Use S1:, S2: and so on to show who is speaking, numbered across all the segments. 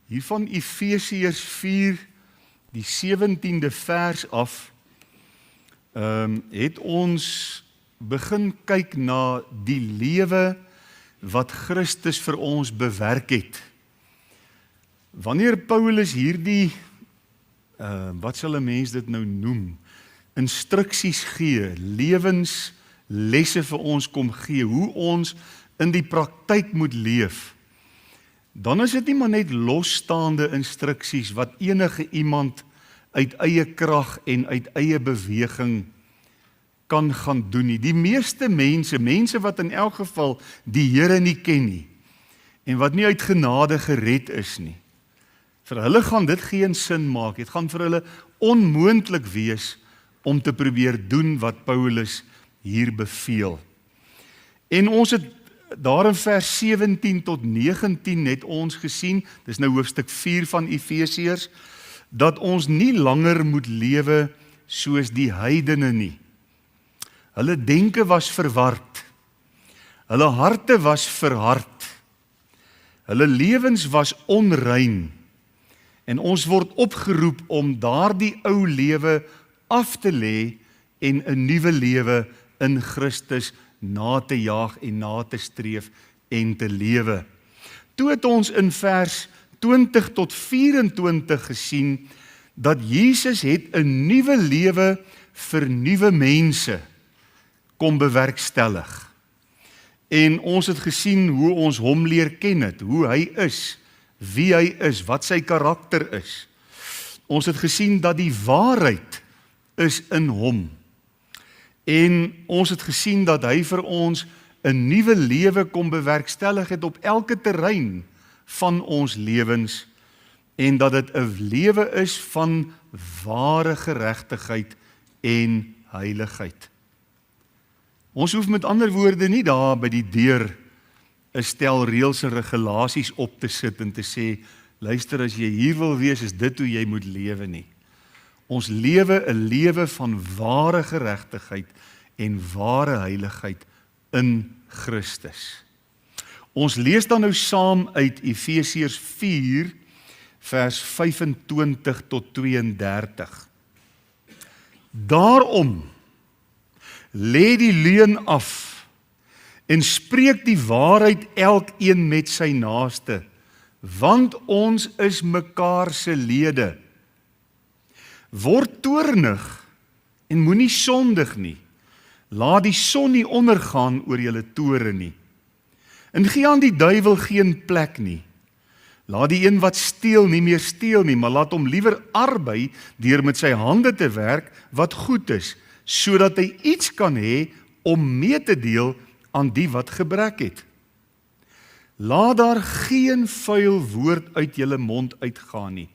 S1: Hier van Efesiërs 4, die 17de vers af, het ons begin kyk na die lewe wat Christus vir ons bewerk het. Wanneer Paulus hierdie, wat sal 'n mens dit nou noem, instruksies gee, lewenslesse vir ons kom gee, hoe ons in die praktyk moet leef, dan is dit nie maar net losstaande instruksies wat enige iemand uit eie krag en uit eie beweging kan gaan doen nie. Die meeste mense wat in elk geval die Here nie ken nie, en wat nie uit genade gered is nie, vir hulle gaan dit geen sin maak. Dit gaan vir hulle onmoontlik wees om te probeer doen wat Paulus hier beveel. En ons het daar in vers 17 tot 19 het ons gesien, dis nou hoofstuk 4 van Efesiërs, dat ons nie langer moet lewe soos die heidene nie. Hulle denke was verward, hulle harte was verhard, hulle lewens was onrein, en ons word opgeroep om daardie ou lewe af te lê en 'n nuwe lewe in Christus na te jaag en na te streef en te lewe. Toe het ons in vers 20 tot 24 gesien dat Jesus het 'n nuwe lewe vir nuwe mense kom bewerkstellig. En ons het gesien hoe ons hom leer ken het, hoe hy is, wie hy is, wat sy karakter is. Ons het gesien dat die waarheid is in hom. En ons het gesien dat hy vir ons 'n nuwe lewe kom bewerkstellig het op elke terrein van ons lewens, en dat dit 'n lewe is van ware geregtigheid en heiligheid. Ons hoef met ander woorde nie daar by die deur 'n stel reëls en regulasies op te sit en te sê, luister, as jy hier wil wees, is dit hoe jy moet lewe nie. Ons lewe 'n lewe van ware geregtigheid en ware heiligheid in Christus. Ons lees dan nou saam uit Efesiërs 4, vers 25 tot 32. Daarom, lê die leuen af en spreek die waarheid elkeen met sy naaste, want ons is mekaar se lede. Word toornig en moenie sondig nie. Laat die son nie ondergaan oor julle tore nie. En gee aan die duiwel geen plek nie. Laat die een wat steel nie meer steel nie, maar laat hom liewer arbei deur met sy hande te werk wat goed is, sodat hy iets kan hê om mee te deel aan die wat gebrek het. Laat daar geen vuil woord uit julle mond uitgaan nie,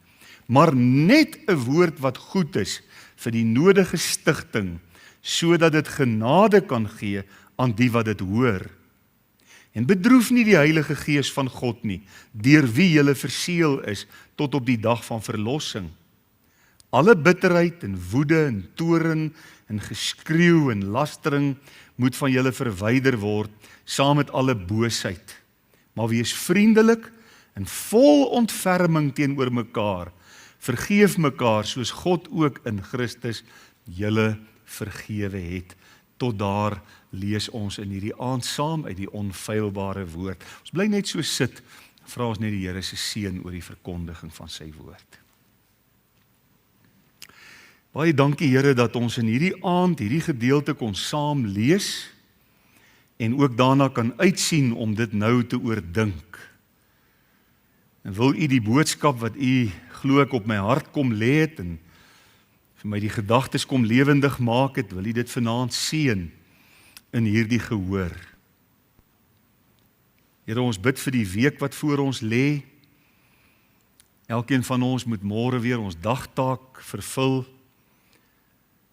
S1: maar net 'n woord wat goed is vir die nodige stigting, sodat dit genade kan gee aan die wat dit hoor. En bedroef nie die Heilige Gees van God nie, deur wie julle verseël is tot op die dag van verlossing. Alle bitterheid en woede en toorn en geskreeu en lastering moet van julle verwyder word, saam met alle boosheid. Maar wees vriendelik en vol ontferming teenoor mekaar. Vergeef mekaar soos God ook in Christus julle vergewe het. Tot daar lees ons in hierdie aand saam uit die onfeilbare woord. Ons bly net so sit, vra ons net die Here se seën oor die verkondiging van sy woord. Baie dankie Here dat ons in hierdie aand hierdie gedeelte kon saam lees en ook daarna kan uitsien om dit nou te oordink. En wil U die boodskap wat U glo ek op my hart kom lê het en vir my die gedagtes kom lewendig maak het, wil U dit vanaand seën in hierdie gehoor. Here, ons bid vir die week wat voor ons lê. Elkeen van ons moet môre weer ons dagtaak vervul.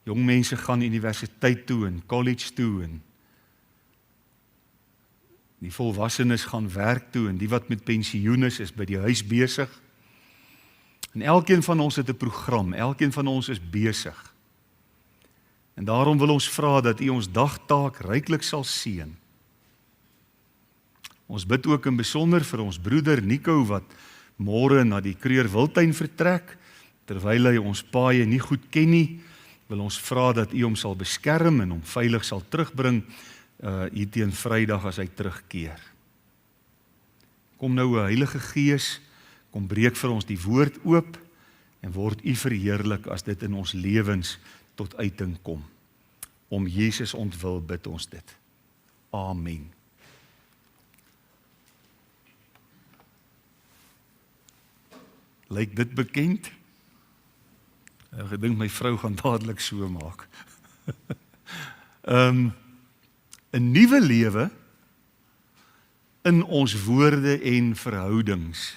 S1: Jong mense gaan universiteit toe en college toe en die volwassenes gaan werk toe en die wat met pensioen is by die huis besig. En elkeen van ons het 'n program, elkeen van ons is besig. En daarom wil ons vra dat U ons dagtaak ryklik sal seën. Ons bid ook in besonder vir ons broeder Nico wat môre na die Kruger Wildtuin vertrek, terwyl hy ons paaie nie goed ken nie, wil ons vra dat U hom sal beskerm en hom veilig sal terugbring hier teen Vrydag as hy terugkeer. Kom nou, Heilige Gees, kom breek vir ons die woord oop en word U verheerlik as dit in ons lewens tot uiting kom. Om Jesus ontwil bid ons dit. Amen. Lyk dit bekend? Ek dink my vrou gaan dadelik so maak. 'n nuwe lewe in ons woorde en verhoudings.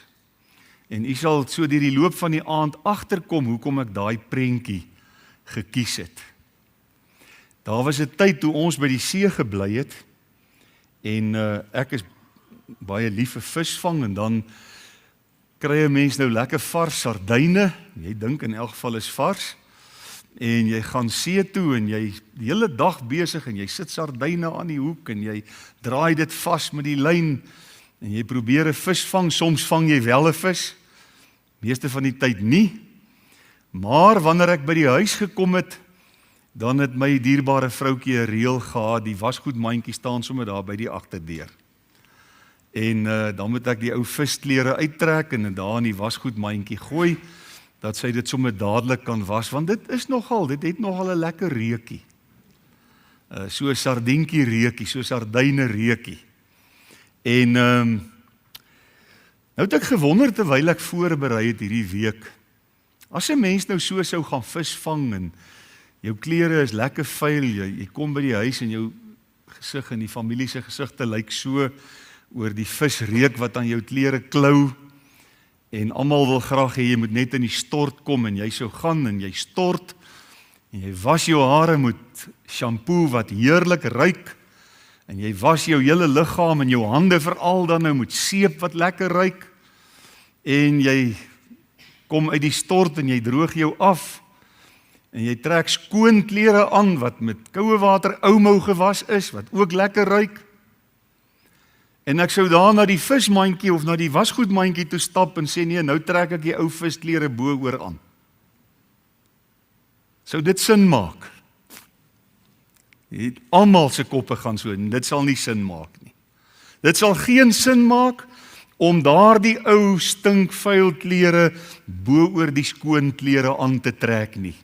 S1: En U sal so deur die loop van die aand agterkom hoekom ek daai prentjie gekies het. Daar was 'n tyd toe ons by die see gebly het en ek is baie lief vir visvang en dan kry 'n mens nou lekker vars sardyne. Jy dink in elk geval is vars. En jy gaan see toe en jy die hele dag besig en jy sit sardyne aan die hoek en jy draai dit vas met die lyn en jy probeer 'n vis vang. Soms vang jy wel 'n vis, meeste van die tyd nie. Maar wanneer ek by die huis gekom het, dan het my dierbare vroutjie 'n reël gehad, die wasgoedmandjie staan sommer daar by die agterdeur. En dan moet ek die ou visklere uittrek en daar in die wasgoedmandjie gooi, dat sy dit sommer dadelik kan was, want dit het nogal 'n lekker reukie. So 'n sardientjie reukie, so 'n sardyne reukie. En nou het ek gewonder terwyl ek voorberei het hierdie week, as 'n mens nou so sou gaan visvang en jou klere is lekker vuil, jy kom by die huis en jou gesig en die familie se gesigte lyk so oor die visreuk wat aan jou klere klou. En almal wil graag hê jy moet net in die stort kom en jy sou gaan en jy stort en jy was jou hare met shampoo wat heerlik ruik en jy was jou hele liggaam en jou hande veral dan nou met seep wat lekker ruik en jy kom uit die stort en jy droog jou af en jy trek skoon klere aan wat met koue water oumou gewas is wat ook lekker ruik. En ek sou daar na die vismandjie of na die wasgoedmandjie toe stap en sê nee, nou trek ek die ou visklere bo-oor aan. Sou dit sin maak? Almal se koppe gaan so, en dit sal nie sin maak nie. Dit sal geen sin maak om daardie ou stinkvuil klere bo-oor die skoon klere aan te trek nie.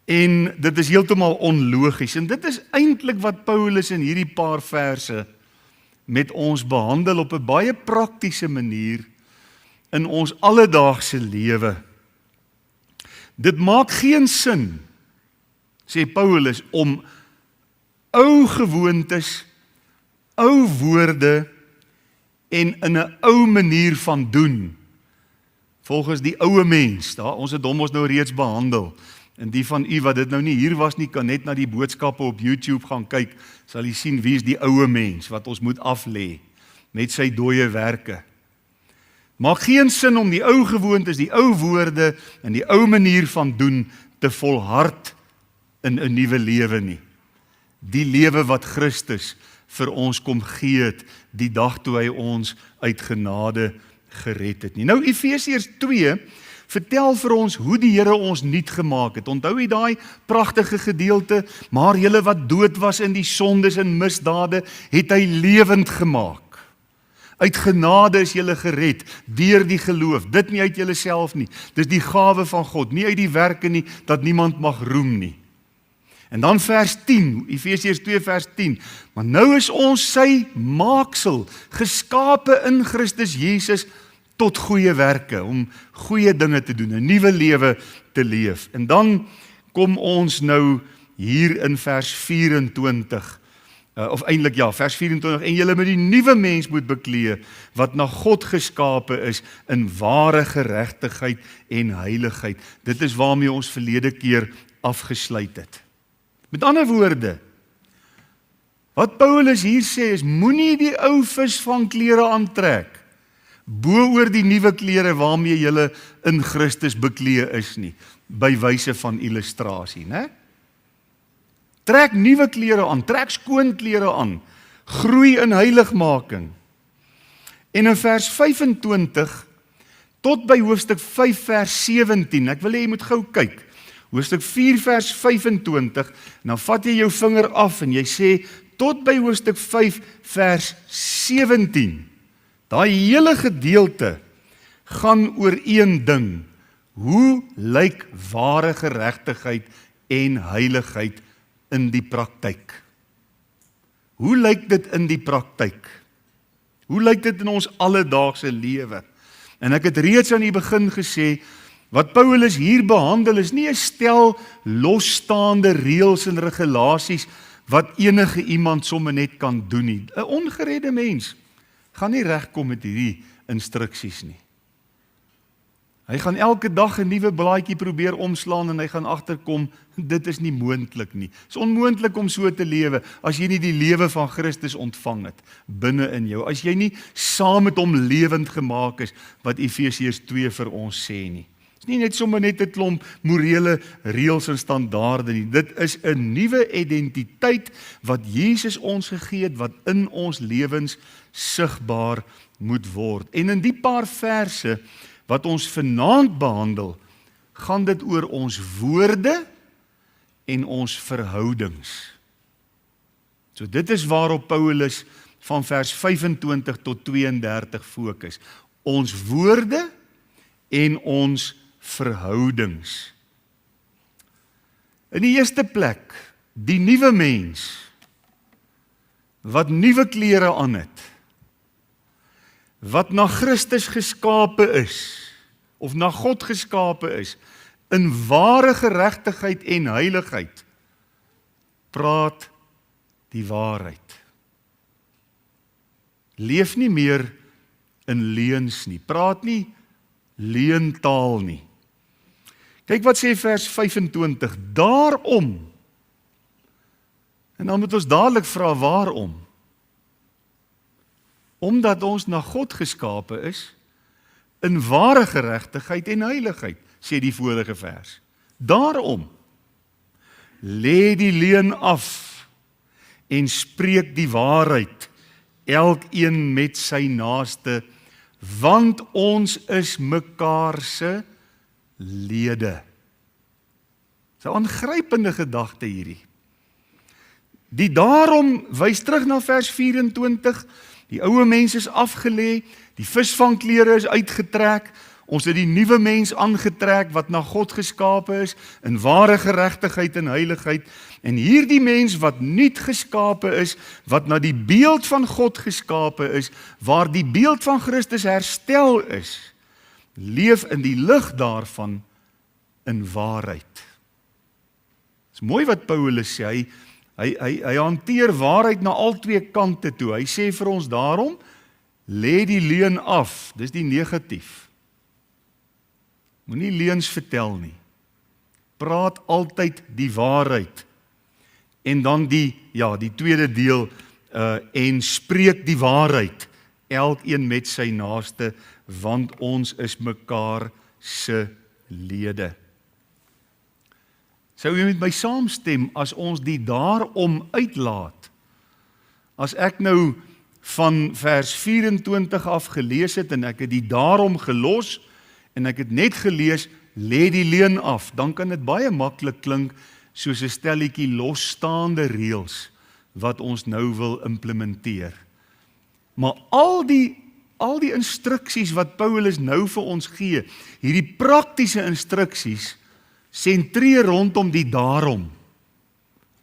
S1: En dit is heeltemal onlogies en dit is eintlik wat Paulus in hierdie paar verse met ons behandel op 'n baie praktiese manier in ons alledaagse lewe. Dit maak geen sin, sê Paulus, om ou gewoontes, ou woorde en in 'n ou manier van doen, volgens die oue mens, ons het hom ons nou reeds behandel. En die van u wat dit nou nie hier was nie, kan net na die boodskappe op YouTube gaan kyk, sal jy sien wie is die oue mens wat ons moet aflê met sy dooie werke. Maak geen sin om die ou gewoontes, die ou woorde en die ou manier van doen te volhard in 'n nuwe lewe nie. Die lewe wat Christus vir ons kom gee het, die dag toe hy ons uit genade gered het nie. Nou Efesiërs 2 vertel vir ons hoe die Here ons nuut gemaak het. Onthou jy daai pragtige gedeelte, maar julle wat dood was in die sondes en misdade, het hy lewend gemaak. Uit genade is julle gered, deur die geloof, dit nie uit julle self nie, dis die gawe van God, nie uit die werke nie, dat niemand mag roem nie. En dan vers 10, Efesiërs 2 vers 10, maar nou is ons sy maaksel, geskape in Christus Jesus, tot goeie werke, om goeie dinge te doen, 'n nuwe lewe te leef. En dan kom ons nou hier in vers 24, of eintlik ja, vers 24, en julle met die nuwe mens moet beklee, wat na God geskape is, in ware geregtigheid en heiligheid. Dit is waarmee ons verlede keer afgesluit het. Met ander woorde, wat Paulus hier sê is, moenie die ou visvangklere aantrek, bo-oor die nuwe klere waarmee julle in Christus beklee is nie, by wyse van illustrasie, né? Trek nuwe klere aan, trek skoon klere aan, groei in heiligmaking. En in vers 25 tot by hoofstuk 5 vers 17. Ek wil hê jy moet gou kyk. Hoofstuk 4 vers 25, en dan vat jy jou vinger af en jy sê, tot by hoofstuk 5 vers 17. Daai hele gedeelte gaan oor een ding. Hoe lyk ware geregtigheid en heiligheid in die praktyk? Hoe lyk dit in die praktyk? Hoe lyk dit in ons alledaagse lewe? En ek het reeds aan die begin gesê, wat Paulus hier behandel is nie 'n stel losstaande reëls en regulasies wat enige iemand sommer net kan doen nie. 'n Ongeredde mens gaan nie regkom met hierdie instruksies nie. Hy gaan elke dag 'n nuwe blaadjie probeer omslaan en hy gaan agterkom, dit is nie moontlik nie. Dit is onmoontlik om so te lewe as jy nie die lewe van Christus ontvang het binne in jou. As jy nie saam met hom lewend gemaak is wat Efesiërs 2 vir ons sê nie. Dit is nie net sommer net 'n klomp morele reëls en standaarde nie. Dit is 'n nuwe identiteit wat Jesus ons gegee het, wat in ons lewens sigbaar moet word. En in die paar verse wat ons vanaand behandel, gaan dit oor ons woorde en ons verhoudings. So dit is waarop Paulus van vers 25 tot 32 fokus. Ons woorde en ons verhoudings. In die eerste plek, die nuwe mens, wat nuwe klere aan het, wat na Christus geskape is, of na God geskape is, in ware geregtigheid en heiligheid, praat die waarheid. Leef nie meer in leuns nie, praat nie leuntaal nie. Kyk wat sê vers 25, daarom, en dan moet ons dadelik vra waarom, omdat ons na God geskape is, in ware geregtigheid en heiligheid, sê die vorige vers. Daarom, lê die leuen af, en spreek die waarheid, elkeen met sy naaste, want ons is mekaar se lede. Dis 'n aangrypende gedagte hierdie. Die daarom wys terug na vers 24, die ou mens is afgelê, die visvangklere is uitgetrek, ons het die nuwe mens aangetrek wat na God geskape is, in ware geregtigheid en heiligheid, en hierdie mens wat nuut geskape is, wat na die beeld van God geskape is, waar die beeld van Christus herstel is, leef in die lig daarvan in waarheid. Dit is mooi wat Paulus sê, hy hanteer waarheid na al twee kante toe. Hy sê vir ons daarom, lê die leuen af, dis die negatief. Moenie leuns vertel nie. Praat altyd die waarheid. En dan die tweede deel, en spreek die waarheid, elkeen met sy naaste, want ons is mekaar se lede. Sou jy met my saamstem as ons die daarom uitlaat? As ek nou van vers 24 af gelees het en ek het die daarom gelos en ek het net gelees, lê die leuen af, dan kan dit baie maklik klink soos 'n stelletjie losstaande reëls wat ons nou wil implementeer. Maar al die instruksies wat Paulus nou vir ons gee, hierdie praktiese instruksies, sentreer rondom die daarom.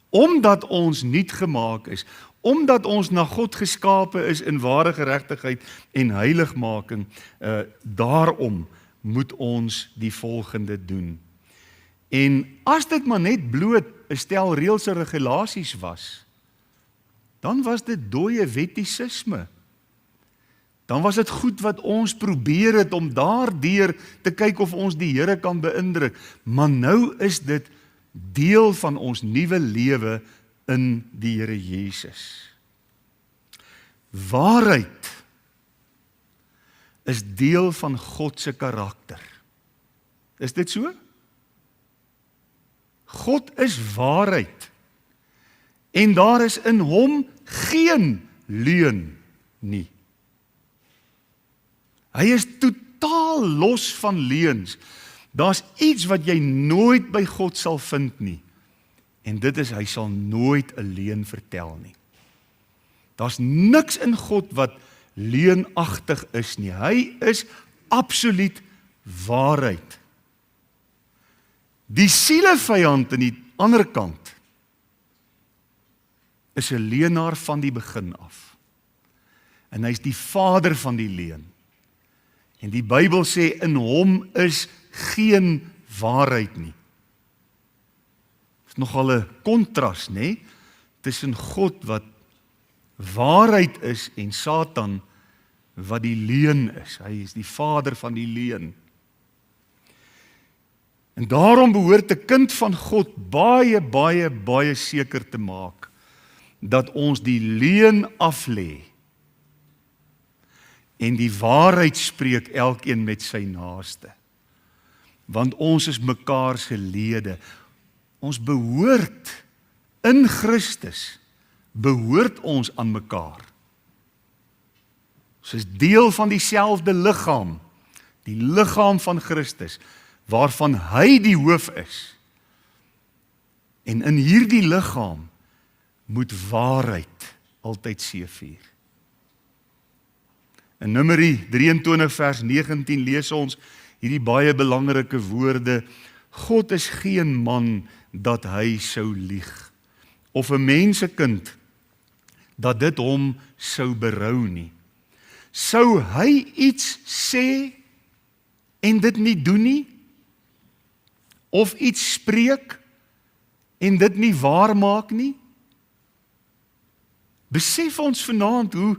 S1: Omdat ons nuut gemaak is, omdat ons na God geskape is in ware geregtigheid en heiligmaking, daarom moet ons die volgende doen. En as dit maar net bloot 'n stel reëls en regulasies was, dan was dit dooie wettisisme. Dan was dit goed wat ons probeer het om daardeur te kyk of ons die Here kan beïndruk. Maar nou is dit deel van ons nuwe lewe in die Here Jesus. Waarheid is deel van God se karakter. Is dit so? God is waarheid. En daar is in hom geen leuen nie. Hy is totaal los van leuns. Daar's iets wat jy nooit by God sal vind nie. En dit is, hy sal nooit 'n leuen vertel nie. Daar's niks in God wat leuenagtig is nie. Hy is absoluut waarheid. Die sielevyand aan die ander kant is 'n leuenaar van die begin af. En hy's die vader van die leuen. En die Bybel sê in hom is geen waarheid nie. Dit is nogal 'n kontras, né? Tussen God wat waarheid is en Satan wat die leuen is. Hy is die vader van die leuen. En daarom behoort 'n kind van God baie seker te maak dat ons die leuen aflê en die waarheid spreek elkeen met sy naaste. Want ons is mekaar se lede. Ons behoort in Christus, behoort ons aan mekaar. Ons is deel van dieselfde liggaam, die liggaam van Christus, waarvan hy die hoof is. En in hierdie liggaam moet waarheid altyd seëvier. In Numeri 23 vers 19 lees ons hierdie baie belangrike woorde: God is geen man dat hy sou lieg, of 'n mensekind dat dit hom sou berou nie. Sou hy iets sê en dit nie doen nie? Of iets spreek en dit nie waar maak nie? Besef ons vanaand hoe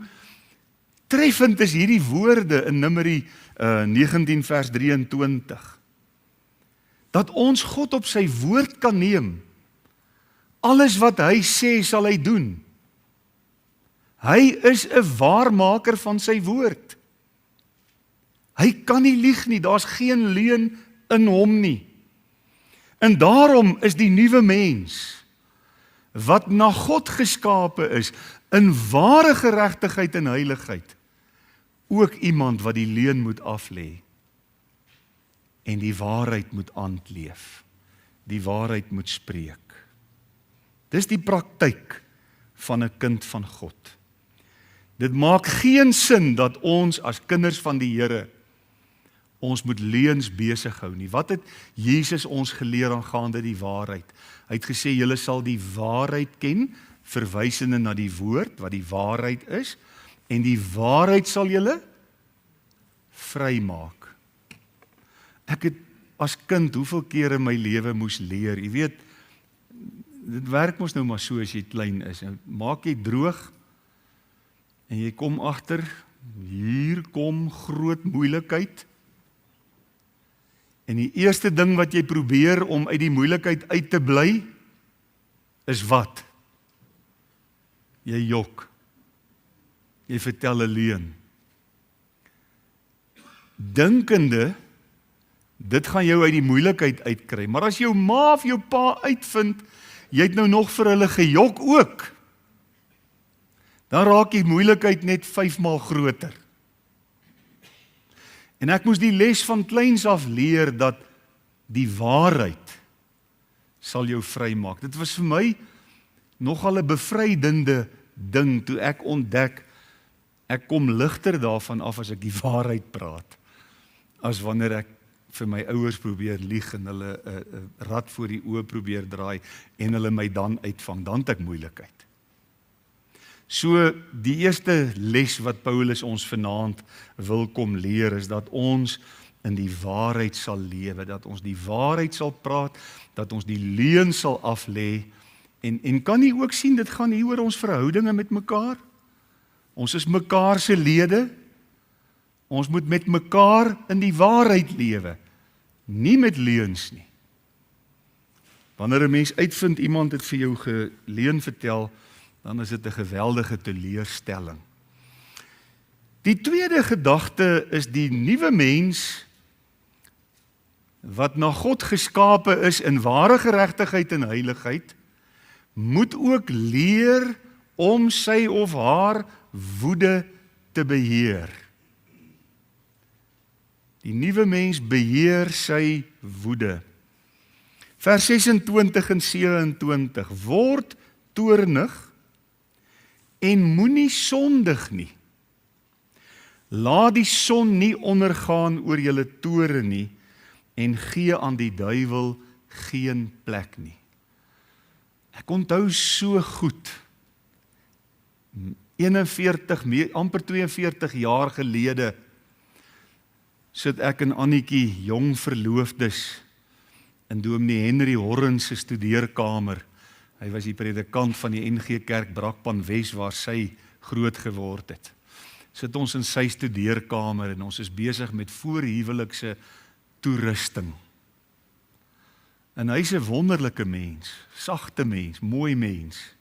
S1: treffend is hierdie woorde in Numeri 19 vers 23. Dat ons God op sy woord kan neem. Alles wat hy sê, sal hy doen. Hy is 'n waarmaker van sy woord. Hy kan nie lieg nie, daar's geen leuen in hom nie. En daarom is die nuwe mens, wat na God geskape is, in ware geregtigheid en heiligheid, ook iemand wat die leuen moet aflê, en die waarheid moet aandleef, die waarheid moet spreek. Dis die praktyk van 'n kind van God. Dit maak geen sin dat ons as kinders van die Here ons moet leuns besig hou nie. Wat het Jesus ons geleer aangaande die waarheid? Hy het gesê, julle sal die waarheid ken, verwysende na die woord, wat die waarheid is, en die waarheid sal julle vrymaak. Ek het as kind hoeveel kere in my lewe moes leer, jy weet, dit werk mos nou maar so as jy klein is, en maak jy droog, en jy kom agter, hier kom groot moeilikheid, en die eerste ding wat jy probeer om uit die moeilikheid uit te bly, is wat? Jy jok. Jy vertel 'n leuen. Dinkende, dit gaan jou uit die moeilikheid uitkry. Maar as jou ma of jou pa uitvind, jy het nou nog vir hulle gejok ook, dan raak die moeilikheid net 5 maal groter. En ek moes die les van kleins af leer dat die waarheid sal jou vrymaak. Dit was vir my nogal 'n bevrydende ding toe ek ontdek, ek kom ligter daarvan af as ek die waarheid praat, as wanneer ek vir my ouers probeer lieg en hulle 'n rad voor die oë probeer draai en hulle my dan uitvang, dan het ek moeilikheid. So die eerste les wat Paulus ons vanaand wil kom leer is dat ons in die waarheid sal lewe, dat ons die waarheid sal praat, dat ons die leuen sal aflê en kan jy ook sien, dit gaan hier oor ons verhoudinge met mekaar. Ons is mekaar se lede, ons moet met mekaar in die waarheid lewe, nie met leuns nie. Wanneer 'n mens uitvind iemand het vir jou geleuen vertel, dan is dit 'n geweldige teleurstelling. Die tweede gedagte is die nuwe mens wat na God geskape is in ware geregtigheid en heiligheid, moet ook leer om sy of haar woede te beheer. Die nuwe mens beheer sy woede. Vers 26 en 27, word toornig en moenie sondig nie. Laat die son nie ondergaan oor julle toorn nie en gee aan die duiwel geen plek nie. Ek onthou so goed, 41, amper 42 jaar gelede, sit ek en Annetjie, jong verloofdes, in Dominee Henry Horrens se studeerkamer. Hy was die predikant van die NG Kerk Brakpan Wes waar sy groot geword het. Sit ons in sy studeerkamer en ons is besig met voorhuwelikse toerusting. En hy's 'n wonderlike mens, sagte mens, mooi mens.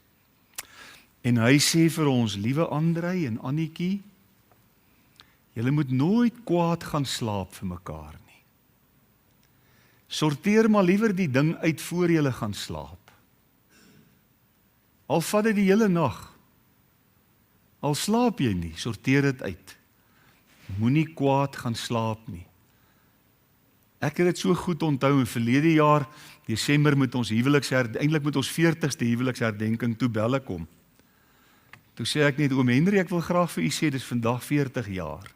S1: En hy sê vir ons, liewe Andrei en Annetjie, julle moet nooit kwaad gaan slaap vir mekaar nie. Sorteer maar liewer die ding uit voor julle gaan slaap. Al vat dit die hele nag. Al slaap jy nie, sorteer dit uit. Moenie kwaad gaan slaap nie. Ek het dit so goed onthou in verlede jaar, Desember met ons eintlik met ons 40ste huweliksherdenking, toe bel ek hom. Toe sê ek net, oom Henry, ek wil graag vir u sê, dis vandag 40 jaar.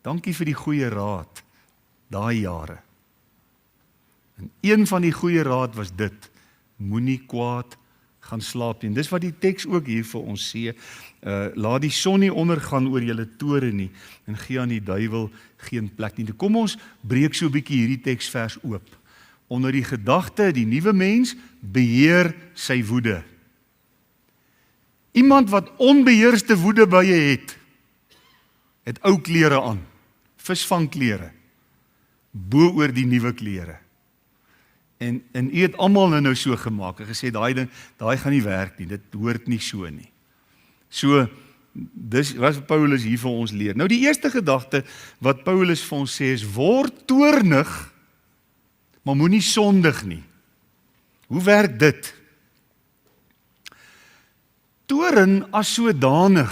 S1: Dankie vir die goeie raad, daai jare. En een van die goeie raad was dit, moenie kwaad gaan slaap nie. Dis wat die teks ook hier vir ons sê, laat die son nie ondergaan oor julle toorn nie, en gee aan die duiwel geen plek nie. Kom ons breek so 'n bietjie hierdie teksvers oop. Onder die gedagte, die nuwe mens beheer sy woede. Iemand wat onbeheerste woede by jy het ou klere aan, visvangklere, bo oor die nuwe klere. En u het almal nou so gemaak en gesê, daai gaan nie werk nie, dit hoort nie so nie. So, dis wat Paulus hier vir ons leer. Nou die eerste gedagte wat Paulus vir ons sê is, word toornig, maar moenie sondig nie. Hoe werk dit? Toorn as sodanig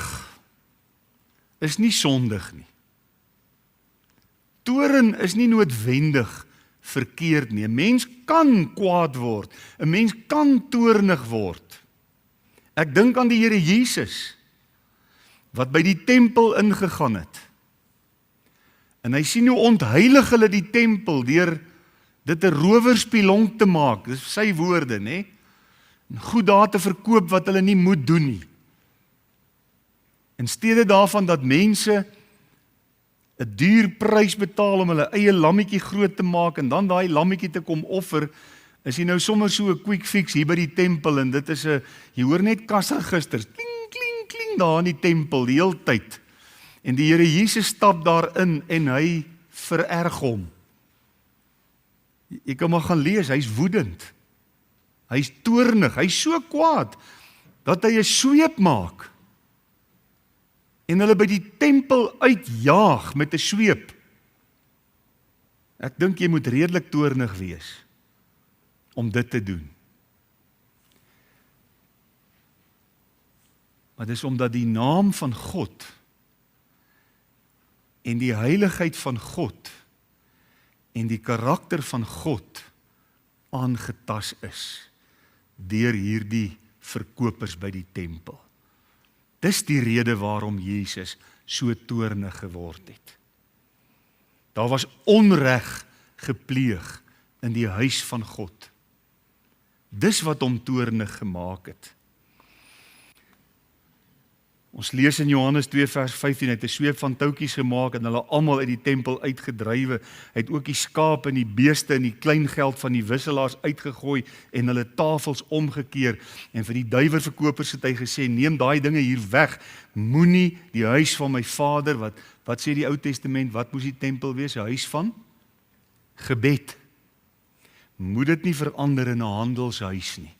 S1: is nie sondig nie. Toorn is nie noodwendig verkeerd nie. 'n Mens kan kwaad word. 'n Mens kan toornig word. Ek dink aan die Here Jesus, wat by die tempel ingegaan het. En hy sien hoe ontheilig hulle die tempel, deur dit 'n rowerspilonk te maak. Dis sy woorde, né? En goed daar te verkoop wat hulle nie moet doen nie. In steede daarvan dat mense 'n duur prys betaal om hulle eie lammetjie groot te maak en dan daai lammetjie te kom offer, is hy nou sommer so 'n quick fix hier by die tempel en dit is jy hoor net kasregisters, kling, kling, kling daar in die tempel die hele tyd. En die Here Jesus stap daarin en hy vererg hom. Jy kan maar gaan lees, hy's woedend. Hy's toornig, hy's so kwaad dat hy 'n sweep maak. En hulle by die tempel uitjaag met 'n sweep. Ek dink jy moet redelik toornig wees om dit te doen. Maar dis omdat die naam van God en die heiligheid van God en die karakter van God aangetas is deur hierdie verkopers by die tempel. Dis die rede waarom Jesus so toornig geword het. Daar was onreg gepleeg in die huis van God. Dis wat hom toornig gemaak het. Ons lees in Johannes 2 vers 15, hy het 'n sweep van touwtjies gemaak en hulle almal uit die tempel uitgedrywe. Hy het ook die skape en die beeste en die kleingeld van die wisselaars uitgegooi en hulle tafels omgekeer. En vir die duiwerverkopers het hy gesê, neem daai dinge hier weg, moenie die huis van my Vader, wat sê die Ou Testament, wat moes die tempel wees? 'n Huis van gebed. Moet dit nie verander in 'n handelshuis nie.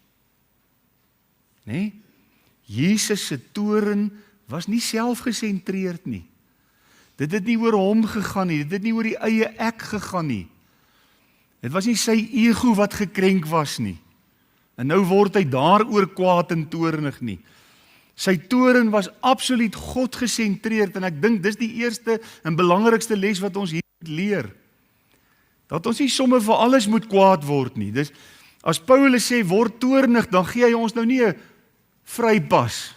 S1: Nee? Jesus se toorn was nie selfgesentreerd nie. Dit het nie oor hom gegaan nie, dit het nie oor die eie ek gegaan nie. Dit was nie sy ego wat gekrenk was nie. En nou word hy daaroor kwaad en toornig nie. Sy toorn was absoluut God gesentreerd en ek dink dis die eerste en belangrikste les wat ons hier leer. Dat ons nie sommer vir alles moet kwaad word nie. Dis, as Paulus sê, word toornig, dan gee hy ons nou nie 'n vrypas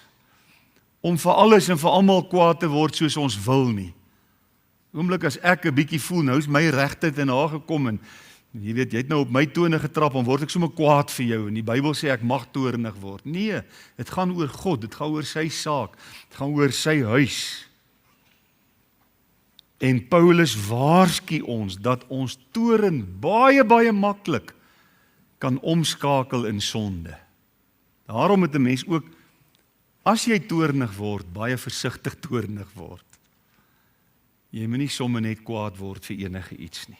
S1: om vir alles en vir almal kwaad te word soos ons wil nie. Oomblik as ek 'n bietjie voel, nou is my regtyd in haar gekom en jy weet, jy het nou op my tone getrap, dan word ek sommer kwaad vir jou en die Bybel sê ek mag toornig word. Nee, dit gaan oor God, dit gaan oor sy saak, dit gaan oor sy huis. En Paulus waarsku ons dat ons toorn baie maklik kan omskakel in sonde. Daarom moet 'n mens ook, as jy toornig word, baie versigtig toornig word. Jy moet nie sommer net kwaad word vir enige iets nie.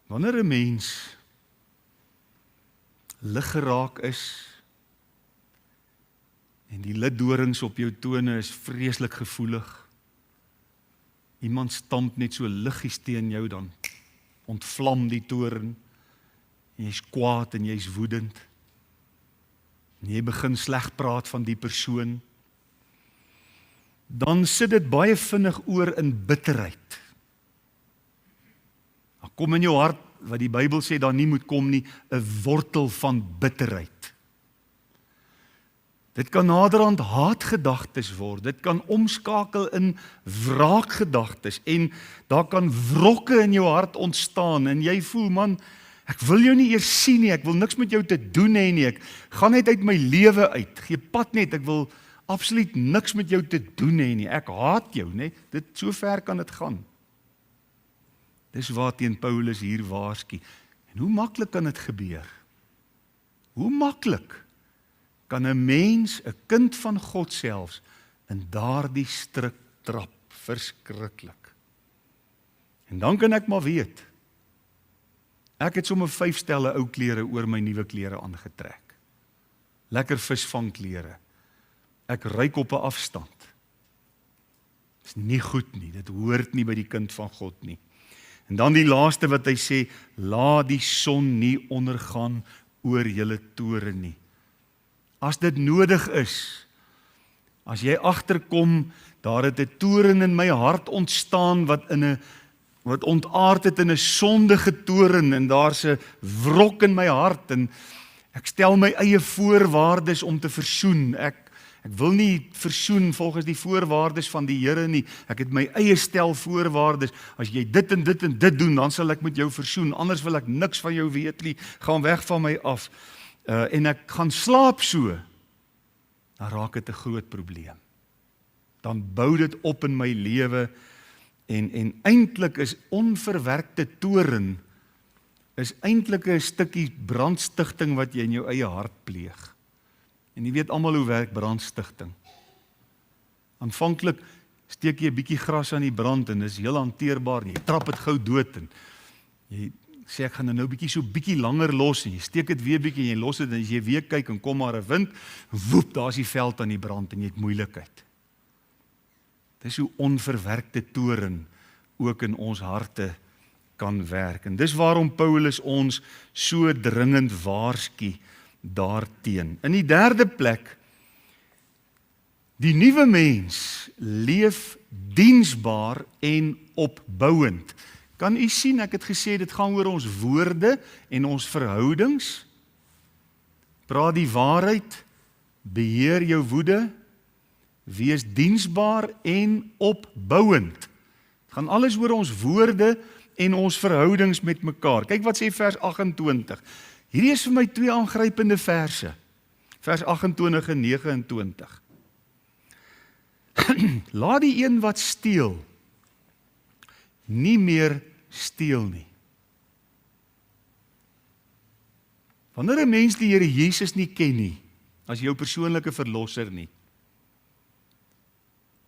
S1: Wanneer 'n mens lig geraak is en die lidorings op jou tone is vreeslik gevoelig, iemand stamp net so liggies teen jou, dan ontvlam die toorn, en jy's kwaad en jy's woedend, en jy begin sleg praat van die persoon, dan sit dit baie vinnig oor in bitterheid. Dan kom in jou hart, wat die Bybel sê daar nie moet kom nie, 'n wortel van bitterheid. Dit kan naderhand haatgedagtes word, dit kan omskakel in wraakgedagtes, en daar kan wrokke in jou hart ontstaan, en jy voel, man, ek wil jou nie eers sien nie, ek wil niks met jou te doen hê nie, ek gaan net uit my lewe uit, gee pad net, ek wil absoluut niks met jou te doen hê nie, ek haat jou, nee, dit, so ver kan dit gaan. Dis waarteen Paulus hier waarsku. En hoe maklik kan dit gebeur? Hoe maklik kan 'n mens, 'n kind van God selfs, in daardie struik trap? Verskriklik. En dan kan ek maar weet, ek het sommer 5 stelle ou klere oor my nuwe klere aangetrek. Lekker visvangklere. Ek ryk op 'n afstand. Dis nie goed nie, dit hoort nie by die kind van God nie. En dan die laaste wat hy sê, laat die son nie ondergaan oor julle toorn nie. As dit nodig is, as jy agterkom, daar het 'n toorn in my hart ontstaan wat ontaard het in 'n sondige toorn, en daar's 'n wrok in my hart, en ek stel my eie voorwaardes om te versoen. Ek wil nie versoen volgens die voorwaardes van die Here nie. Ek het my eie stel voorwaardes. As jy dit en dit en dit doen, dan sal ek met jou versoen. Anders wil ek niks van jou weet nie. Gaan weg van my af. En ek gaan slaap so. Dan raak dit 'n groot probleem. Dan bou dit op in my lewe. En eintlik is onverwerkte toorn is eintlik 'n stukkie brandstigting wat jy in jou eie hart pleeg. En jy weet almal hoe werk brandstigting. Aanvanklik steek jy 'n bietjie gras aan die brand en dis heel hanteerbaar. Jy trap dit gou dood en jy sê ek gaan nou 'n bietjie langer los, en jy steek dit weer bietjie en jy los dit, en as jy weer kyk en kom maar 'n wind, woep, daar's die veld aan die brand en jy het moeilikheid. Dis hoe onverwerkte toorn ook in ons harte kan werk. En dis waarom Paulus ons so dringend waarsku daarteen. In die derde plek, die nuwe mens leef diensbaar en opbouend. Kan u sien, ek het gesê, dit gaan oor ons woorde en ons verhoudings. Praat die waarheid, beheer jou woede, wees diensbaar en opbouend. Het gaan alles oor ons woorde en ons verhoudings met mekaar. Kyk wat sê vers 28. Hierdie is vir my 2 aangrypende verse. Vers 28 en 29. Laat die een wat steel nie meer steel nie. Wanneer 'n mens die Here Jesus nie ken nie, as jou persoonlike verlosser nie,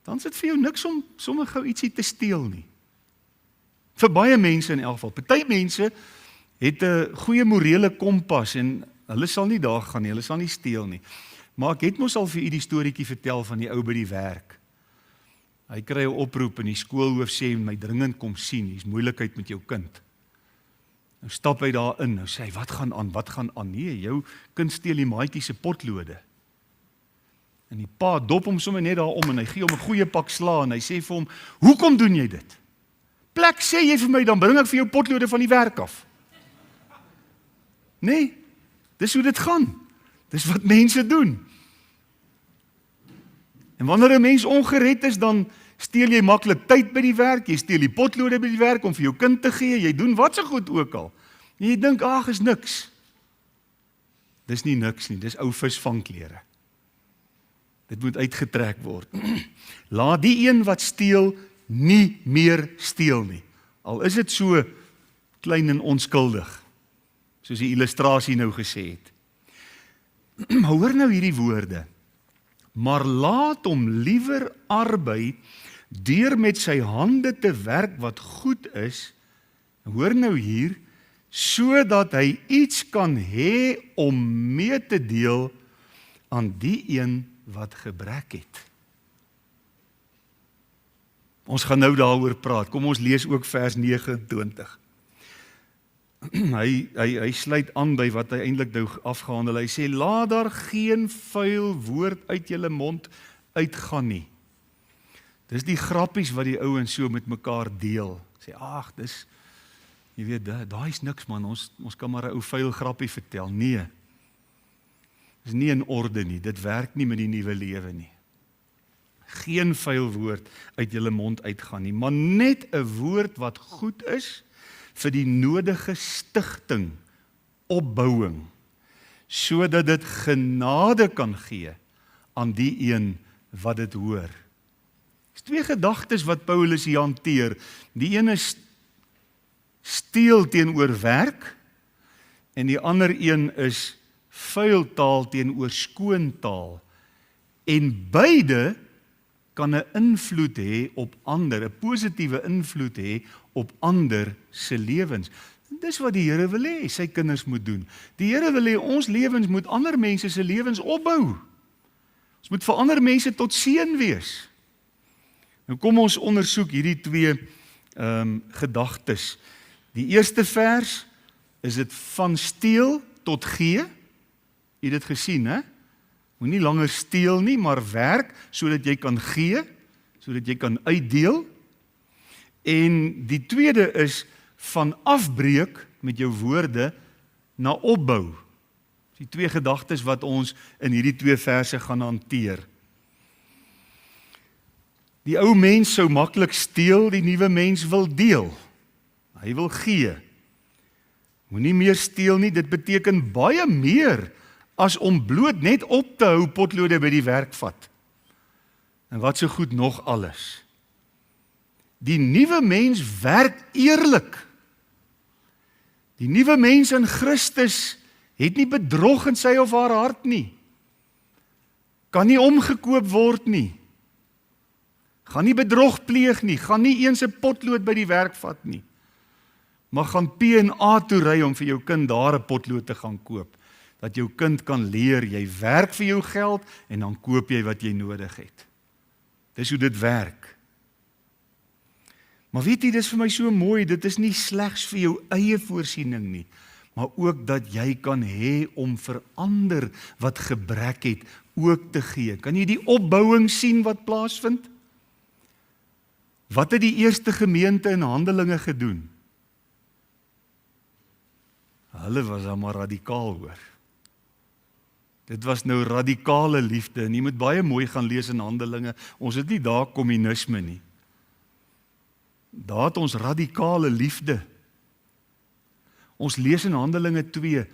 S1: dan is dit vir jou niks om sommer gou ietsie te steel nie. Vir baie mense in elk geval. Party mense het 'n goeie morele kompas en hulle sal nie daar gaan nie, hulle sal nie steel nie. Maar ek het mos al vir u die storieetjie vertel van die ou by die werk. Hy kry 'n oproep en die skoolhoof sê my dringend kom sien, hier's moeilikheid met jou kind. Nou stap hy daar in, nou sê hy, wat gaan aan? Nee, jou kind steel die maatjie se potlode. En die pa dop hom sommer net daarom en hy gee hom 'n goeie pak sla en hy sê vir hom, "Hoekom doen jy dit? Plek sê jy vir my, dan bring ek vir jou potlode van die werk af." Nee, dis hoe dit gaan. Dis wat mense doen. En wanneer 'n mens ongered is, dan steel jy maklik tyd by die werk, jy steel die potlode by die werk om vir jou kind te gee, jy doen wat so goed ook al. En jy dink, ag, is niks. Dis nie niks nie, dis ou visvangklere. Dit moet uitgetrek word. Laat die een wat steel nie meer steel nie. Al is dit so klein en onskuldig, soos die illustrasie nou gesê het. Hoor nou hierdie woorde. Maar laat hom liewer arbei deur met sy hande te werk wat goed is. Hoor nou hier, sodat hy iets kan hê om mee te deel aan die een wat gebrek het. Ons gaan nou daaroor praat. Kom ons lees ook vers 29. Hy sluit aan by wat hy eintlik nou afgehandel. Hy sê, laat daar geen vuil woord uit julle mond uitgaan nie. Dis die grappies wat die ouens so met mekaar deel. Sê, ag, dis, jy weet, daai is niks man, ons kan maar 'n ou vuil grappie vertel. Nee, dis nie in orde nie, dit werk nie met die nuwe lewe nie. Geen vuil woord uit julle mond uitgaan nie, maar net 'n woord wat goed is, vir die nodige stigting, opbouing, sodat dit genade kan gee aan die een wat dit hoor. Dis twee gedagtes wat Paulus hier hanteer. Die een is steel teenoor werk en die ander een is vuil taal teenoor skoon taal. En beide kan 'n invloed hê op ander, 'n positiewe invloed hê op ander se lewens. Dis wat die Here wil hê, sy kinders moet doen. Die Here wil hê ons lewens moet ander mense se lewens opbou. Ons moet vir ander mense tot seën wees. Nou kom ons ondersoek hierdie twee gedagtes. Die eerste vers is dit van steel tot gee. Jy het dit gesien, hè? Moet nie langer steel nie, maar werk sodat jy kan gee, sodat jy kan uitdeel. En die tweede is van afbreek met jou woorde na opbou. Die twee gedagtes wat ons in hierdie twee verse gaan hanteer. Die ou mens sou maklik steel, die nuwe mens wil deel. Hy wil gee. Moenie meer steel nie, dit beteken baie meer as om bloot net op te hou potlode by die werk vat. En wat so goed nog alles. Die nuwe mens werk eerlik. Die nuwe mens in Christus het nie bedrog in sy of haar hart nie. Kan nie omgekoop word nie. Gaan nie bedrog pleeg nie, gaan nie eens 'n potlood by die werk vat nie. Maar gaan P&A toe ry om vir jou kind daar 'n potlood te gaan koop. Dat jou kind kan leer, jy werk vir jou geld en dan koop jy wat jy nodig het. Dis hoe dit werk. Maar weet jy, dis vir my so mooi, dit is nie slegs vir jou eie voorsiening nie, maar ook dat jy kan hê om vir ander wat gebrek het, ook te gee. Kan jy die opbouing sien wat plaasvind? Wat het die eerste gemeente in Handelinge gedoen? Hulle was dan maar radikaal hoor. Dit was nou radikale liefde, en jy moet baie mooi gaan lees in Handelinge, ons het nie daar kommunisme nie. Daar het ons radikale liefde. Ons lees in Handelinge 2,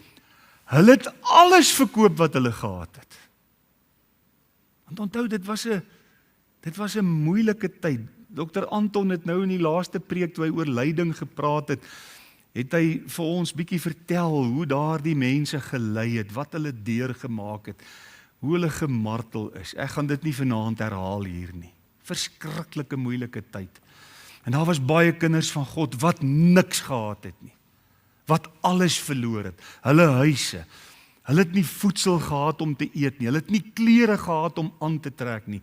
S1: hulle het alles verkoop wat hulle gehad het. Want onthou, dit was 'n moeilike tyd. Dr. Anton het nou in die laaste preek, toe hy oor lyding gepraat het hy vir ons bietjie vertel hoe daardie mense gelei het, wat hulle deurgemaak het, hoe hulle gemartel is. Ek gaan dit nie vanaand herhaal hier nie. Verskriklike moeilike tyd. En daar was baie kinders van God wat niks gehad het nie. Wat alles verloor het. Hulle huise. Hulle het nie voedsel gehad om te eet nie. Hulle het nie klere gehad om aan te trek nie.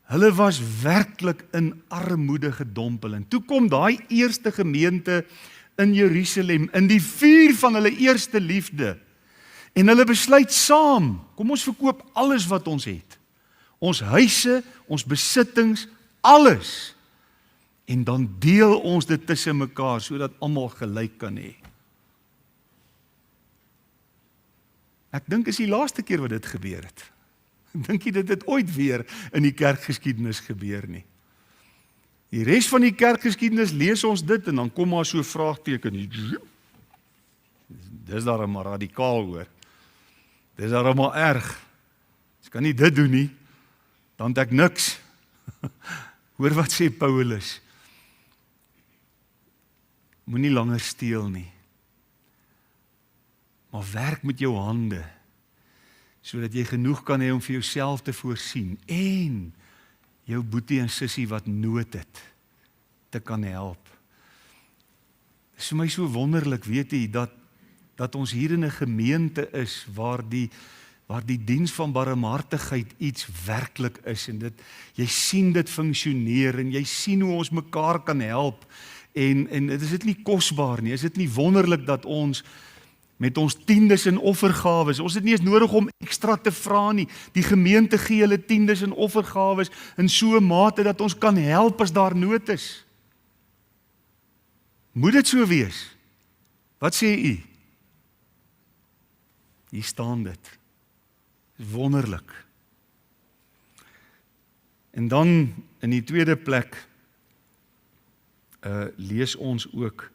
S1: Hulle was werklik in armoede gedompel. En toe kom daai eerste gemeente in Jerusalem, in die vuur van hulle eerste liefde. En hulle besluit saam, kom ons verkoop alles wat ons het. ons huise, ons besittings, alles. En dan deel ons dit tussen mekaar, sodat almal gelyk kan hê. Ek dink is die laaste keer wat dit gebeur het. Dink jy dit het ooit weer in die kerkgeskiedenis gebeur nie? Die res van die kerkgeskiedenis lees ons dit en dan kom maar so 'n vraagteken. Dis daar maar radikaal hoor. Dis daar maar erg. Ek kan nie dit doen nie. Dan het ek niks. Hoor wat sê Paulus. Moenie langer steel nie. Maar werk met jou hande, sodat jy genoeg kan hê om vir jouself te voorsien en jou boetie en sussie wat nood het, te kan help. Dit is vir my so wonderlik, weet jy, dat ons hier in 'n gemeente is waar die diens van barmhartigheid iets werklik is en jy sien dit funksioneer en jy sien hoe ons mekaar kan help en is dit nie kosbaar nie, is dit nie wonderlik dat ons met ons tiendes en offergawes, ons het nie eens nodig om ekstra te vra nie, die gemeente gee hulle tiendes en offergawes in so 'n mate dat ons kan help as daar nood is. Moet dit so wees? Wat sê u? Hier staan dit. Wonderlik. En dan in die tweede plek lees ons ook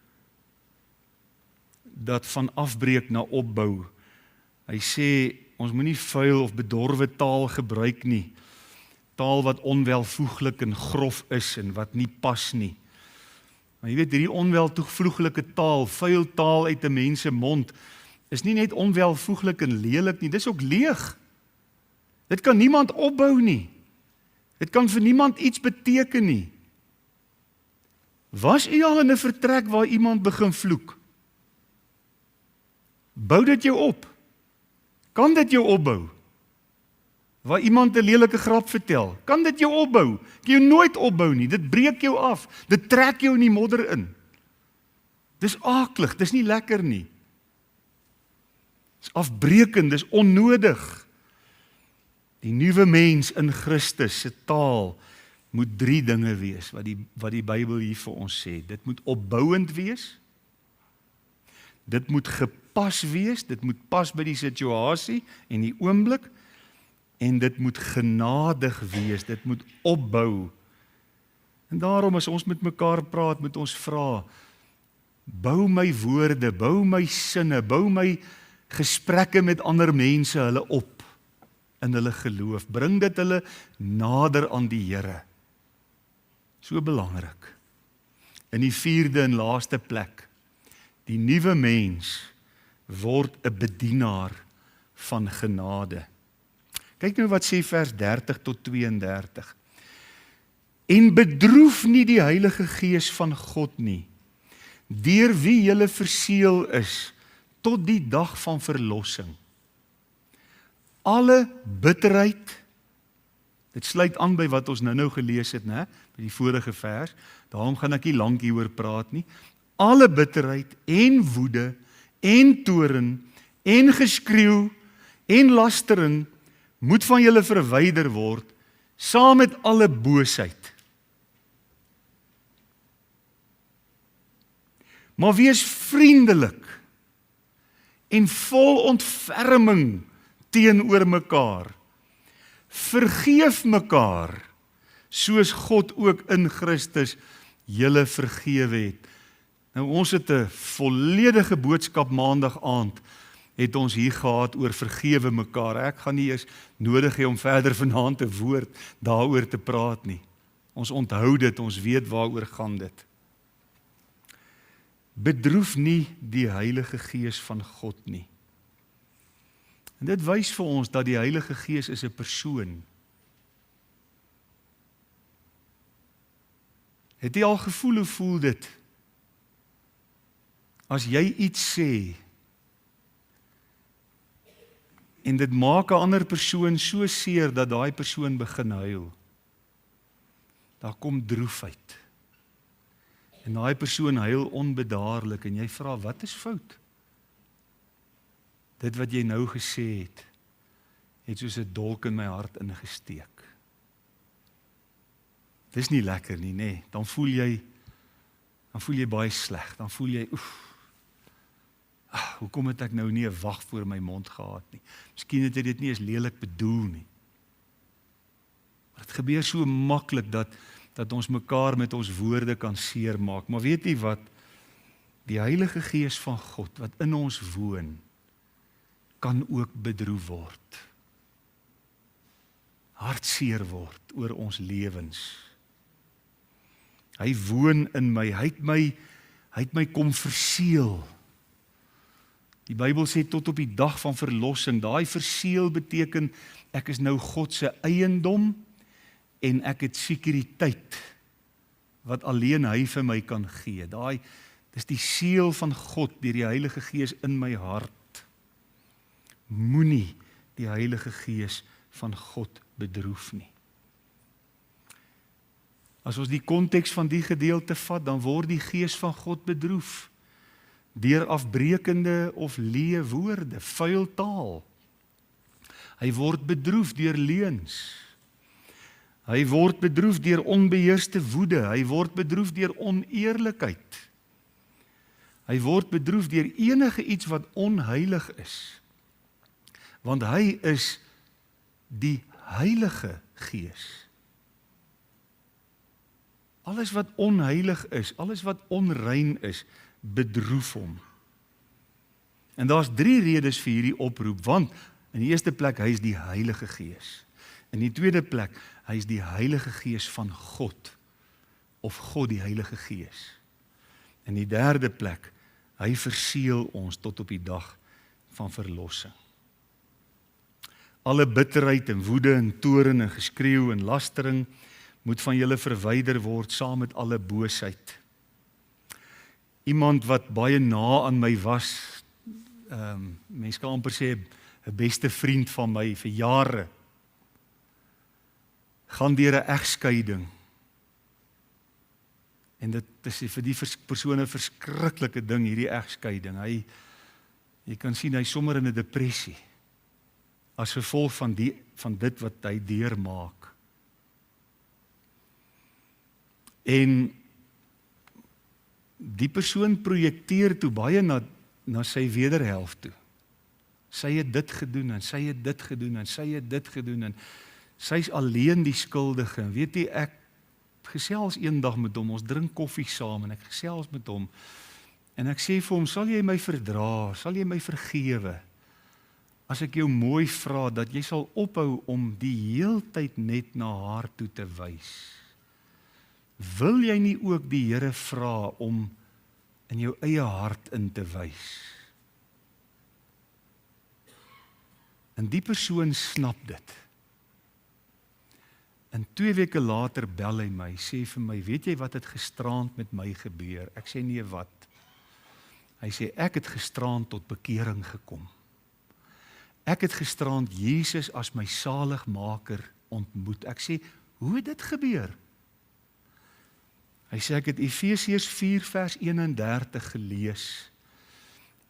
S1: dat van afbreek na opbou. Hy sê ons moenie vuil of bedorwe taal gebruik nie. Taal wat onwelvoeglik en grof is en wat nie pas nie. Maar jy weet hierdie onwelvoeglike taal, vuil taal uit 'n mens se mond is nie net onwelvoeglik en lelik nie, dis ook leeg. Dit kan niemand opbou nie. Dit kan vir niemand iets beteken nie. Was u al in 'n vertrek waar iemand begin vloek? Bou dit jou op? Kan dit jou opbou? Waar iemand 'n lelike grap vertel, kan dit jou opbou? Kan jou nooit opbou nie, dit breek jou af, dit trek jou in die modder in. Dis aaklig, dis nie lekker nie. Dis afbreekend, dis onnodig. Die nuwe mens in Christus se taal moet 3 dinge wees wat die Bybel hier vir ons sê. Dit moet opbouend wees. Dit moet gepas wees, dit moet pas by die situasie en die oomblik en dit moet genadig wees, dit moet opbou. En daarom as ons met mekaar praat, moet ons vra, bou my woorde, bou my sinne, bou my gesprekke met ander mense hulle op in hulle geloof, bring dit hulle nader aan die Here. So belangrik. In die 4de en laaste plek, die nuwe mens word 'n bedienaar van genade. Kyk nou wat sê vers 30 tot 32. En bedroef nie die Heilige Gees van God nie, deur wie julle verseël is tot die dag van verlossing. Alle bitterheid, dit sluit aan by wat ons nou gelees het, né? By die vorige vers, daarom gaan ek nie lank hieroor praat nie. Alle bitterheid en woede en toorn en geskreeu en lastering moet van julle verwyder word, saam met alle boosheid. Maar wees vriendelik en vol ontferming teenoor mekaar. Vergeef mekaar, soos God ook in Christus julle vergewe het. Nou ons het 'n volledige boodskap maandag aand, het ons hier gehad oor vergewe mekaar. Ek gaan nie eers nodig hê om verder vanaand 'n woord daaroor te praat nie. Ons onthou dit, ons weet waaroor gaan dit. Bedroef nie die Heilige Gees van God nie. En dit wys vir ons dat die Heilige Gees is 'n persoon. Het jy al gevoel, hoe voel dit? As jy iets sê, en dit maak 'n ander persoon so seer, dat daai persoon begin huil. Daar kom droefheid. En daai persoon huil onbedaarlik, en jy vra, wat is fout? Dit wat jy nou gesê het soos 'n dolk in my hart ingesteek. dis nie lekker nie, nê. Dan voel jy baie sleg. Dan voel jy, hoekom het ek nou nie 'n wag voor my mond gehad nie? Miskien het hy dit nie eens lelik bedoel nie. Maar dit gebeur so maklik dat ons mekaar met ons woorde kan seermaak. Maar weet jy wat? Die Heilige Gees van God wat in ons woon, kan ook bedroef word. Hartseer word oor ons lewens. Hy woon in my, hy het my kom verseël. Die Bybel sê tot op die dag van verlossing, daai verseël beteken, ek is nou God se eiendom, en ek het sekuriteit, wat alleen hy vir my kan gee. Dis die seël van God, deur die Heilige Gees in my hart. Moenie die Heilige Gees van God bedroef nie. As ons die konteks van die gedeelte vat, dan word die Gees van God bedroef, deur afbrekende of leë woorde, vuil taal. Hy word bedroef deur leuns. Hy word bedroef deur onbeheerste woede. Hy word bedroef deur oneerlikheid. Hy word bedroef deur enige iets wat onheilig is. Want hy is die Heilige Gees. Alles wat onheilig is, alles wat onrein is, bedroef hom. En daar's 3 redes vir hierdie oproep, want in die eerste plek, hy is die Heilige Gees. In die tweede plek, hy is die Heilige Gees van God, of God die Heilige Gees. In die derde plek, hy verseël ons tot op die dag van verlossing. Alle bitterheid en woede en toorn en geskreeu en lastering moet van julle verwyder word saam met alle boosheid. Iemand wat baie na aan my was, mens kan amper sê 'n beste vriend van my vir jare, gaan deur 'n egskeiding. En dit is vir die persoon 'n verskriklike ding, hierdie egskeiding. Jy kan sien, hy is sommer in 'n depressie, as gevolg van dit wat hy deurmaak. En die persoon projekteer toe baie na sy wederhelft toe. Sy het dit gedoen, en sy het dit gedoen, en sy het dit gedoen, en sy is alleen die skuldige. En weet jy, ek gesels eendag met hom, ons drink koffie saam, en ek gesels met hom, en ek sê vir hom, sal jy my verdra, sal jy my vergewe, as ek jou mooi vra, dat jy sal ophou om die heeltyd net na haar toe te wys. Wil jy nie ook die Here vra om in jou eie hart in te wys? En die persoon snap dit. En 2 weke later bel hy my, sê vir my, weet jy wat het gisteraand met my gebeur? Ek sê nee, wat? Hy sê, ek het gisteraand tot bekering gekom. Ek het gisteraand Jesus as my saligmaker ontmoet. Ek sê, hoe het dit gebeur? Hy sê, ek het Efesiërs 4 vers 31 gelees.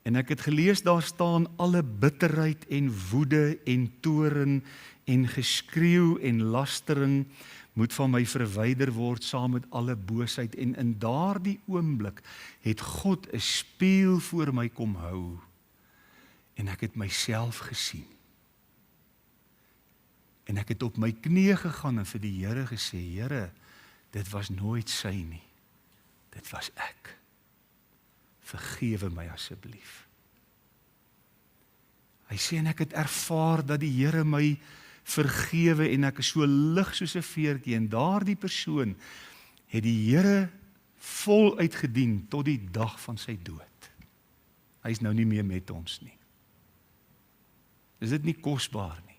S1: En ek het gelees, daar staan alle bitterheid en woede en toorn en geskreeu en lastering moet van my verwyder word saam met alle boosheid. En in daardie oomblik het God 'n spieël voor my kom hou. En ek het myself gesien. En ek het op my knieë gegaan en vir die Here gesê, Here, dit was nooit sy nie. Dit was ek. Vergewe my asseblief. Hy sê, en ek het ervaar dat die Here my vergewe en ek is so lig soos 'n veertjie. En daardie persoon het die Here voluit gedien tot die dag van sy dood. Hy is nou nie meer met ons nie. Is dit nie kosbaar nie?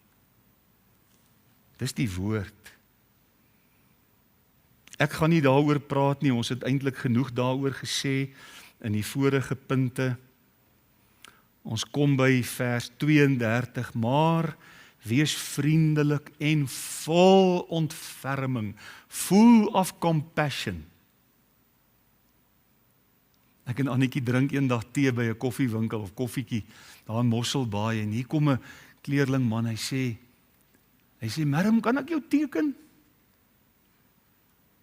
S1: Dis die woord. Ek gaan nie daaroor praat nie, ons het eintlik genoeg daaroor gesê in die vorige punte. Ons kom by vers 32, maar wees vriendelik en vol ontferming, full of compassion. Ek en Annetjie drink eendag tee by 'n koffiewinkel of koffietjie daar in Mosselbaai, en hier kom 'n kleerling man, hy sê, Merm, kan ek jou teken?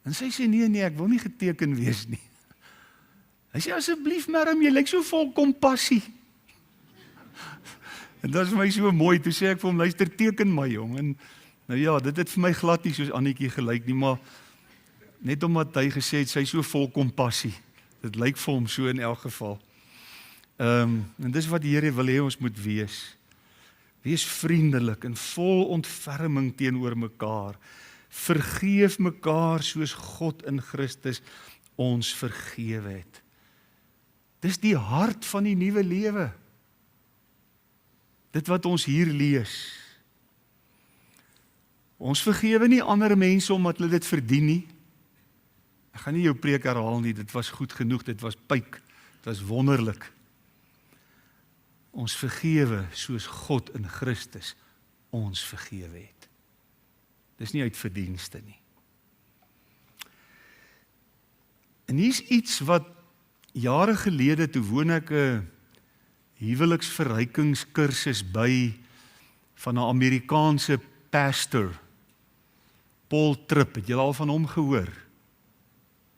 S1: En sy sê, nee, ek wil nie geteken wees nie. Hy sê, asseblief Merrim, jy lyk so vol kompassie. En dit is vir my so mooi, toe sê ek vir hom, luister, teken my jong, en nou ja, dit het vir my glad nie soos Annetjie gelyk nie, maar net omdat hy gesê het, sy is so vol kompassie, dit lyk vir hom so in elk geval. En dis wat die Here wil hê ons moet wees. Wees vriendelik en vol ontferming teenoor mekaar. Vergeef mekaar soos God in Christus ons vergewe het. Dis die hart van die nuwe lewe. Dit wat ons hier lees. Ons vergewe nie ander mense omdat hulle dit verdien nie. Ek gaan nie jou preek herhaal nie, dit was goed genoeg, dit was pyk, dit was wonderlik. Ons vergewe soos God in Christus ons vergewe het. Dis nie uit verdienste nie. En hier's iets wat jare gelede, toe woon ek 'n huweliksverrykingskursus by van 'n Amerikaanse pastor, Paul Tripp, het julle al van hom gehoor?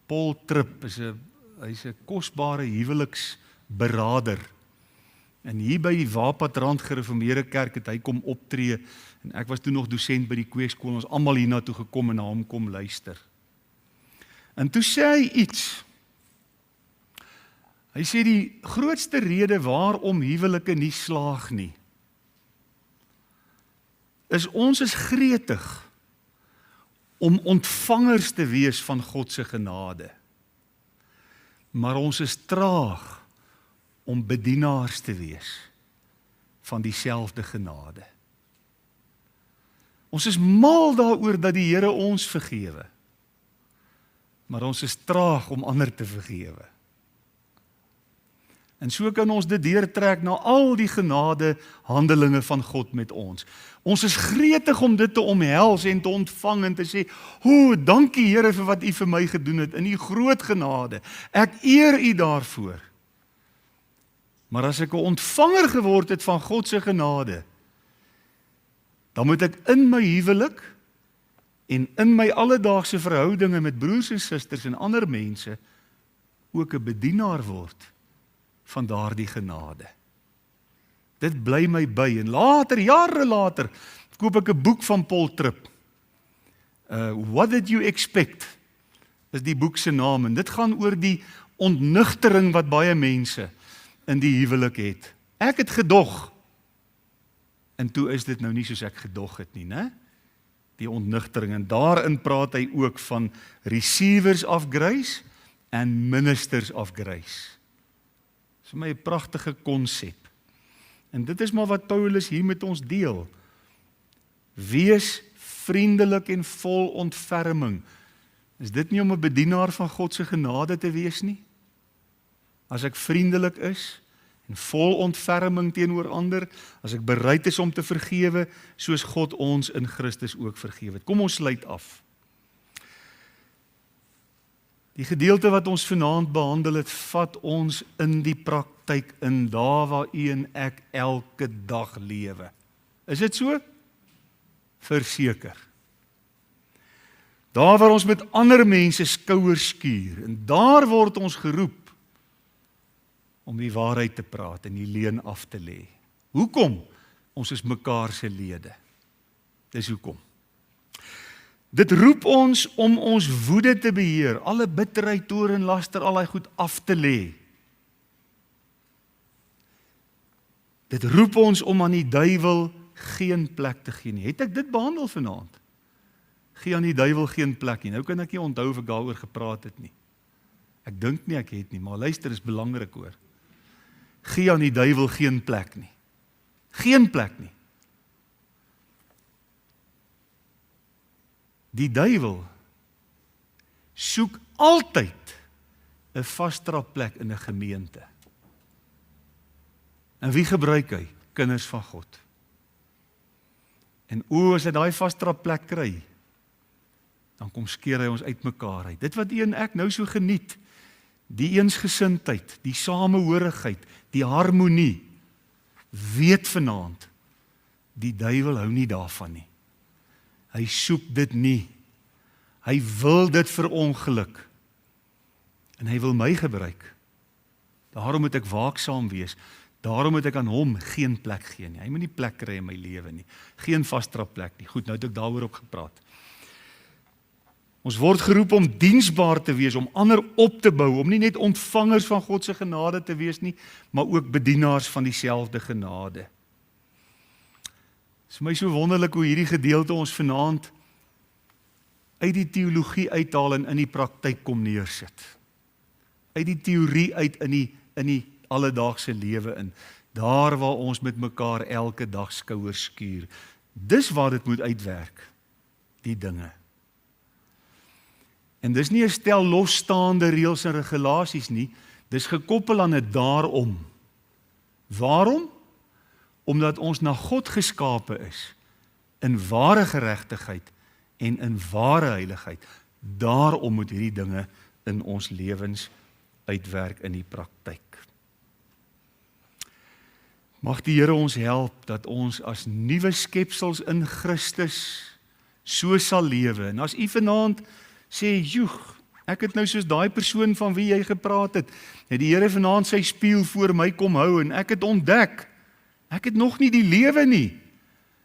S1: Paul Tripp hy's 'n kosbare huweliksberader. En hier by die Waapatrand Gereformeerde Kerk het hy kom optree, en ek was toe nog dosent by die kweekskool, ons almal hiernatoe gekom en na hom kom luister. En toe sê hy iets. Hy sê die grootste rede waarom huwelike nie slaag nie, is ons is gretig om ontvangers te wees van God se genade. Maar ons is traag om bedienaars te wees van dieselfde genade. Ons is mal daaroor dat die Here ons vergewe, maar ons is traag om ander te vergewe. En so kan ons dit deurtrek na al die genade handelinge van God met ons. Ons is gretig om dit te omhels en te ontvang en te sê, dankie Here vir wat U vir my gedoen het, in U groot genade. Ek eer U daarvoor. Maar as ek 'n ontvanger geword het van God se genade, dan moet ek in my huwelik en in my alledaagse verhoudinge met broers en susters en ander mense ook 'n bedienaar word van daardie genade. Dit bly my by, en later, jare later, koop ek 'n boek van Paul Tripp. What Did You Expect? Is die boek se naam, en dit gaan oor die ontnugtering wat baie mense in die huwelik het. Ek het gedog, en toe is dit nou nie soos ek gedog het nie, né? Die ontnugtering, en daarin praat hy ook van receivers of grace en ministers of grace. Dit is vir my 'n pragtige konsep. En dit is maar wat Paulus hier met ons deel. Wees vriendelik en vol ontferming. Is dit nie om 'n bedienaar van God se genade te wees nie? As ek vriendelik is en vol ontferming teenoor ander, as ek bereid is om te vergewe, soos God ons in Christus ook vergewe het. Kom ons sluit af. Die gedeelte wat ons vanaand behandel het, vat ons in die praktyk in, daar waar u en ek elke dag lewe. Is dit so? Verseker. Daar waar ons met ander mense skouers skuur, en daar word ons geroep om die waarheid te praat en die leuen af te lê. Hoekom? Ons is mekaar se lede. Dis hoekom. Dit roep ons om ons woede te beheer, alle bitterheid, toorn, laster, al daai goed af te lê. Dit roep ons om aan die duiwel geen plek te gee nie. Het ek dit behandel vanaand? Gee aan die duiwel geen plek nie. Nou kan ek nie onthou of ek daaroor gepraat het nie. Ek dink nie ek het nie, maar luister, is belangrik hoor. Gee aan die duiwel geen plek nie. Geen plek nie. Die duiwel soek altyd 'n vasdrapplek in 'n gemeente. En wie gebruik hy? Kinders van God. En as hy daai vasdrapplek kry, dan kom skeer hy ons uitmekaar uit. Dit wat u en ek nou so geniet, die eensgesindheid, die samehorigheid, die harmonie, weet vanaand, die duiwel hou nie daarvan nie. Hy soek dit nie. Hy wil dit verongeluk. En hy wil my gebruik. Daarom moet ek waaksaam wees. Daarom moet ek aan hom geen plek gee nie. Hy moet nie plek kry in my lewe nie. Geen vasdraplek nie. Goed, nou het ek daaroor ook gepraat. Ons word geroep om diensbaar te wees, om ander op te bou, om nie net ontvangers van God se genade te wees nie, maar ook bedienaars van dieselfde genade. Dit is vir my so wonderlik hoe hierdie gedeelte ons vanaand uit die teologie uithaal en in die praktyk kom neersit. Uit die teorie uit in die alledaagse lewe in. Daar waar ons met mekaar elke dag skouers skuur. Dis waar dit moet uitwerk, die dinge. En dis nie 'n stel losstaande reëls en regulasies nie, dis gekoppel aan 'n daarom. Waarom? Omdat ons na God geskape is, in ware geregtigheid en in ware heiligheid. Daarom moet hierdie dinge in ons lewens uitwerk in die praktyk. Mag die Here ons help dat ons as nuwe skepsels in Christus so sal lewe. En as u vanaand sê, joeg, ek het nou soos daai persoon van wie jy gepraat het die Here vanaand sy spieël voor my kom hou en ek het ontdek, ek het nog nie die lewe nie.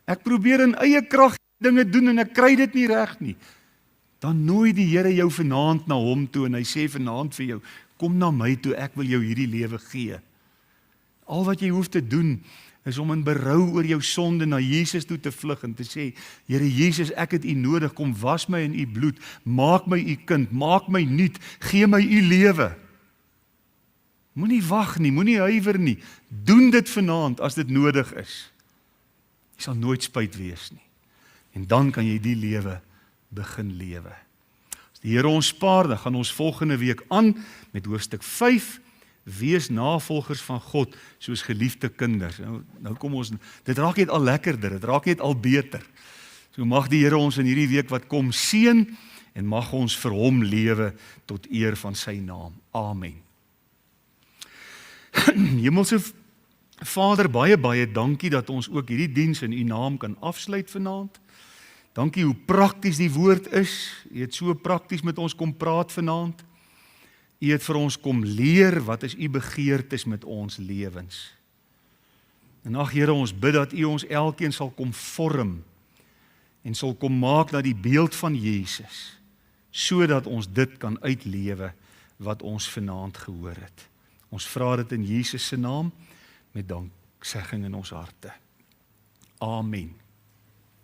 S1: Ek probeer in eie krag dinge doen en ek kry dit nie reg nie. Dan nooi die Here jou vanaand na hom toe en hy sê vanaand vir jou, kom na my toe, ek wil jou hierdie lewe gee. Al wat jy hoef te doen, is om in berou oor jou sonde na Jesus toe te vlug en te sê, Here Jesus, ek het u nodig, kom was my in u bloed, maak my u kind, maak my nuut, gee my u lewe. Moenie wag nie, moenie huiwer nie, doen dit vanaand as dit nodig is. Jy sal nooit spyt wees nie. En dan kan jy die lewe begin lewe. As die Here ons spaar, dan gaan ons volgende week aan met hoofstuk 5, wees navolgers van God soos geliefde kinders. Nou kom ons, dit raak net al lekkerder, dit raak net al beter. So mag die Here ons in hierdie week wat kom seën en mag ons vir hom lewe tot eer van sy naam. Amen. Hemelse Vader, baie dankie dat ons ook hierdie diens in u naam kan afsluit vanaand. Dankie hoe prakties die woord is. U het so prakties met ons kom praat vanaand. U het vir ons kom leer wat is u begeertes met ons lewens. En ag Here, ons bid dat u ons elkeen sal kom vorm en sal kom maak na die beeld van Jesus, sodat ons dit kan uitlewe wat ons vanaand gehoor het. Ons vra dit in Jesus se naam met danksegging in ons harte. Amen.